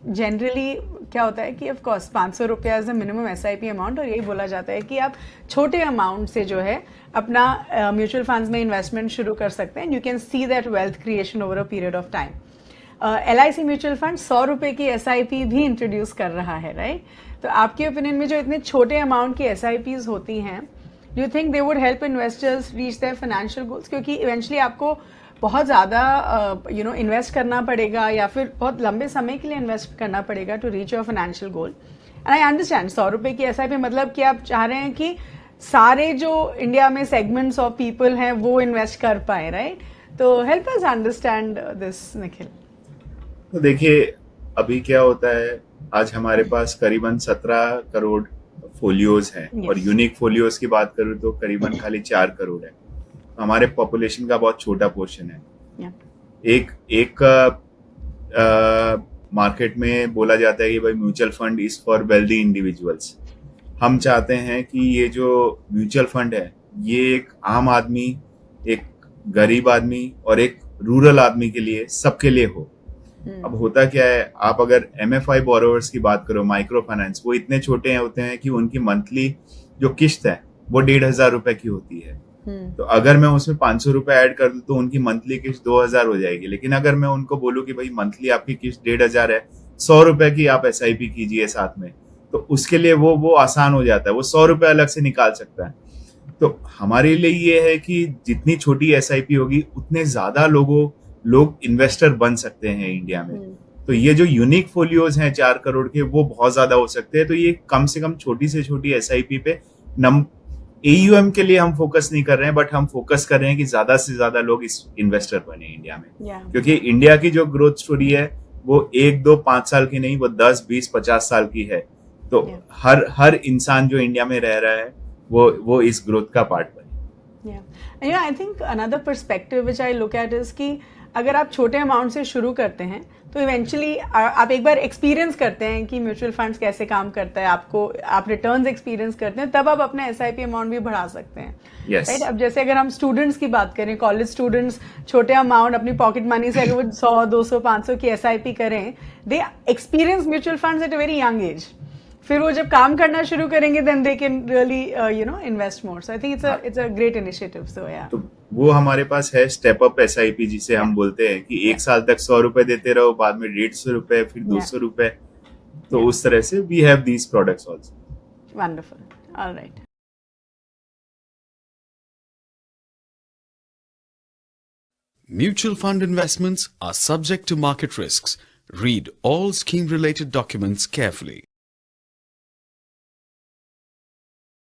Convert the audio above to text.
Generally क्या होता है कि ऑफ कोर्स 500 रुपया as a minimum SIP amount, और यही बोला जाता है कि आप छोटे अमाउंट से जो है अपना म्यूचुअल फंड्स में इन्वेस्टमेंट शुरू कर सकते हैं. You can see that wealth creation over a period of time. LIC mutual fund 100 रुपये की SIP भी इंट्रोड्यूस कर रहा है, राइट? तो आपके ओपिनियन में जो इतने छोटे अमाउंट की SIPs होती हैं, do you think they would help investors reach there financial goals? क्योंकि इवेंचुअली आपको बहुत ज़्यादा इन्वेस्ट करना पड़ेगा या फिर बहुत लंबे समय के लिए इन्वेस्ट करना पड़ेगा to reach your financial goal. And I understand 100 रुपये की SIP मतलब कि आप चाह रहे हैं कि सारे जो इंडिया में सेगमेंट्स ऑफ पीपल हैं वो इन्वेस्ट कर पाए, राइट? तो help us understand this, Nikhil. तो देखिए, अभी क्या होता है, आज हमारे पास करीबन 17 करोड़ फोलियोज हैं. Yes. और यूनिक फोलियोज की बात करूँ तो करीबन खाली 4 करोड़ है. हमारे पॉपुलेशन का बहुत छोटा पोर्शन है. एक मार्केट में बोला जाता है कि भाई mutual fund is for wealthy individuals. हम चाहते हैं कि ये जो म्यूचुअल फंड है ये एक आम आदमी, एक गरीब आदमी और एक रूरल आदमी के लिए, सबके लिए हो. अब होता क्या है, आप अगर MFI बोरोवर्स की बात करो, माइक्रो फाइनेंस, वो इतने छोटे होते हैं कि उनकी मंथली जो किस्त है वो 1,500 रुपए की होती है. तो अगर मैं उसमें 500 रुपए ऐड कर दूं तो उनकी मंथली किस्त 2,000 हो जाएगी. लेकिन अगर मैं उनको बोलूं कि भाई मंथली आपकी किस्त 1,500 है, 100 रुपए की आप SIP कीजिए साथ में, तो उसके लिए वो आसान हो जाता है. वो 100 रुपए अलग से निकाल सकता है. तो हमारे लिए ये है कि जितनी छोटी SIP होगी उतने ज्यादा लोग इन्वेस्टर बन सकते हैं इंडिया में. तो ये जो यूनिक फोलियोज हैं 4 करोड़ के, वो बहुत ज्यादा हो सकते हैं. तो ये कम से कम छोटी से छोटी SIP पे AUM के लिए हम फोकस नहीं कर रहे हैं, बट हम फोकस कर रहे हैं कि ज्यादा से ज्यादा लोग इस इन्वेस्टर बने इंडिया में. क्योंकि इंडिया की जो ग्रोथ स्टोरी है वो 1, 2, 5 साल की नहीं, वो 10, 20, 50 साल की है. तो हर इंसान जो इंडिया में रह रहा है वो इस ग्रोथ का पार्ट बने. I think another perspective which I look at is कि अगर आप छोटे अमाउंट से शुरू करते हैं तो इवेंचुअली आप एक बार एक्सपीरियंस करते हैं कि म्यूचुअल फंड्स कैसे काम करता है, आप रिटर्न्स एक्सपीरियंस करते हैं, तब आप अपना SIP अमाउंट भी बढ़ा सकते हैं. राइट? अब जैसे अगर हम स्टूडेंट्स की बात करें, कॉलेज स्टूडेंट्स छोटे अमाउंट अपनी पॉकेट मनी से अगर वो 100, 200, 500 की SIP करें, they experience mutual funds at a very young age. फिर वो जब काम करना शुरू करेंगे then they can really invest more. So I think it's a great initiative. So yeah, तो वो हमारे पास है स्टेप अप SIP, जिसे हम बोलते हैं कि 1 साल तक 100 रुपए देते रहो, बाद में 150 रुपए, फिर 200 रुपए. तो उस तरह से we have these products also. Wonderful. Alright. Mutual fund investments are subject to market risks. Read all scheme-related documents carefully.